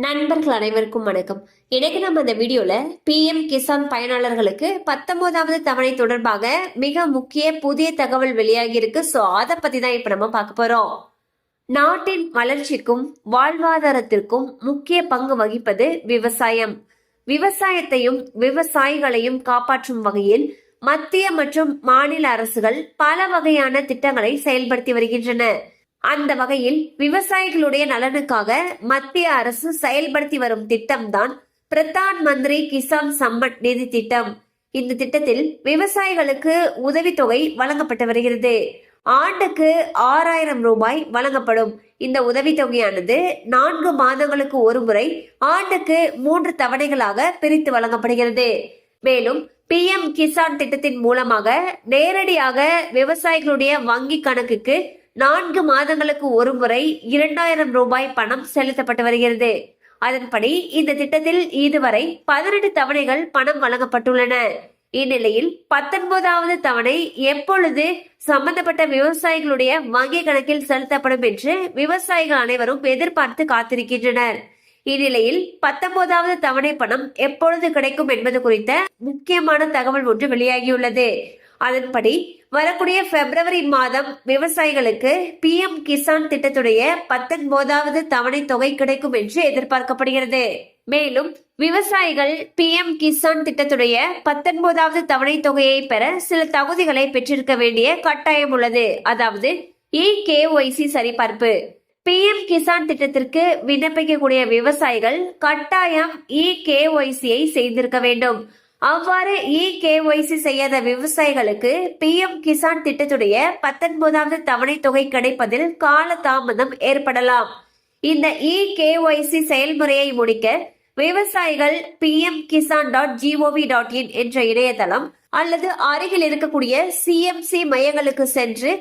நண்பர்கள் அனைவருக்கும் வணக்கம். இன்னைக்கு நம்ம இந்த வீடியோல PM கிசான் பயனாளர்களுக்கு 19வது தவணை தொடர்பாக மிக முக்கிய புதிய தகவல் வெளியாகி இருக்கு. சோ அதை பத்தி தான் இப்ப நம்ம பார்க்க போறோம். நாட்டின் வளர்ச்சிக்கும் வாழ்வாதாரத்திற்கும் முக்கிய பங்கு வகிப்பது விவசாயம். விவசாயத்தையும் விவசாயிகளையும் காப்பாற்றும் வகையில் மத்திய மற்றும் மாநில அரசுகள் பல வகையான திட்டங்களை செயல்படுத்தி வருகின்றன. அந்த வகையில் விவசாயிகளுடைய நலனுக்காக மத்திய அரசு செயல்படுத்தி வரும் திட்டம் தான் பிரதான் மந்திரி கிசான் சம்மன் நிதி திட்டம். இந்த திட்டத்தில் விவசாயிகளுக்கு உதவித்தொகை வழங்கப்பட்டு வருகிறது. ஆண்டுக்கு 6000 ரூபாய் வழங்கப்படும். இந்த உதவித்தொகையானது 4 மாதங்களுக்கு ஒரு முறை ஆண்டுக்கு 3 தவணைகளாக பிரித்து வழங்கப்படுகிறது. மேலும் PM கிசான் திட்டத்தின் மூலமாக நேரடியாக விவசாயிகளுடைய வங்கி கணக்குக்கு 4 மாதங்களுக்கு ஒரு முறை 2000 ரூபாய் பணம் செலுத்தப்பட்டு வருகிறது. அதன்படி இந்த திட்டத்தில் இதுவரை 18 தவணைகள் பணம் வழங்கப்பட்டுள்ளன. இந்நிலையில் 19வது தவணை எப்பொழுது சம்பந்தப்பட்ட விவசாயிகளுடைய வங்கி கணக்கில் செலுத்தப்படும் என்று விவசாயிகள் அனைவரும் எதிர்பார்த்து காத்திருக்கின்றனர். இந்நிலையில் 19வது தவணை பணம் எப்பொழுது கிடைக்கும் என்பது குறித்த முக்கியமான தகவல் ஒன்று வெளியாகியுள்ளது. அதன்படி வரக்கூடிய பிப்ரவரி மாதம் விவசாயிகளுக்கு PM கிசான் திட்டத்துடைய 19வது தவணை தொகை கிடைக்கும் என்று எதிர்பார்க்கப்படுகிறது. மேலும் விவசாயிகள் PM கிசான் திட்டத்துடைய 19வது தவணை தொகையை பெற சில தகுதிகளை பெற்றிருக்க வேண்டிய கட்டாயம் உள்ளது. அதாவது EKYC சரிபார்ப்பு. PM கிசான் திட்டத்திற்கு விண்ணப்பிக்கக்கூடிய விவசாயிகள் கட்டாயம் EKYC செய்திருக்க வேண்டும். அவ்வாறு EKYC செய்யாத விவசாயிகளுக்கு PM கிசான் திட்டத்துடைய 19வது தவணை தொகை கிடைப்பதில் கால தாமதம் ஏற்படலாம். இந்த EKYC செயல்முறையை முடிக்க விவசாயிகள் pmkisan.gov.in என்ற இணையதளம் அல்லது அருகில் இருக்கக்கூடிய CMC மையங்களுக்கு சென்று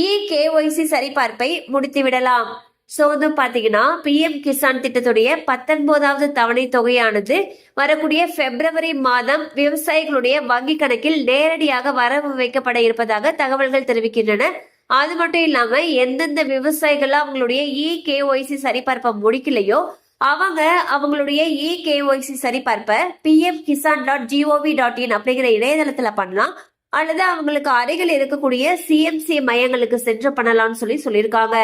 EKYC சரிபார்ப்பை முடித்துவிடலாம். சோ வந்து பாத்தீங்கன்னா PM கிசான் திட்டத்துடைய 19வது தவணை தொகையானது வரக்கூடிய பிப்ரவரி மாதம் விவசாயிகளுடைய வங்கி கணக்கில் நேரடியாக வரவு வைக்கப்பட இருப்பதாக தகவல்கள் தெரிவிக்கின்றன. அது மட்டும் இல்லாம எந்தெந்த விவசாயிகள் அவங்களுடைய EKYC சரிபார்ப்பை முடிக்கலையோ அவங்களுடைய EKYC சரிபார்ப்பை pmkisan.gov.in அப்படிங்கிற இணையதளத்துல பண்ணலாம். அல்லது அவங்களுக்கு அருகில் இருக்கக்கூடிய CMC மையங்களுக்கு சென்று பண்ணலாம்னு சொல்லியிருக்காங்க.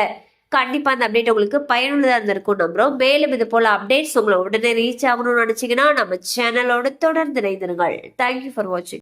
கண்டிப்பா அந்த அப்டேட் உங்களுக்கு பயனுள்ளதா இருந்திருக்கும் நம்புறோம். மேலும் இது போல அப்டேட்ஸ் உங்களை உடனே ரீச் ஆகணும்னு நினைச்சீங்கன்னா நம்ம சேனலோட தொடர்ந்து இணைந்திருங்கள். தேங்க்யூ ஃபார் வாட்சிங்.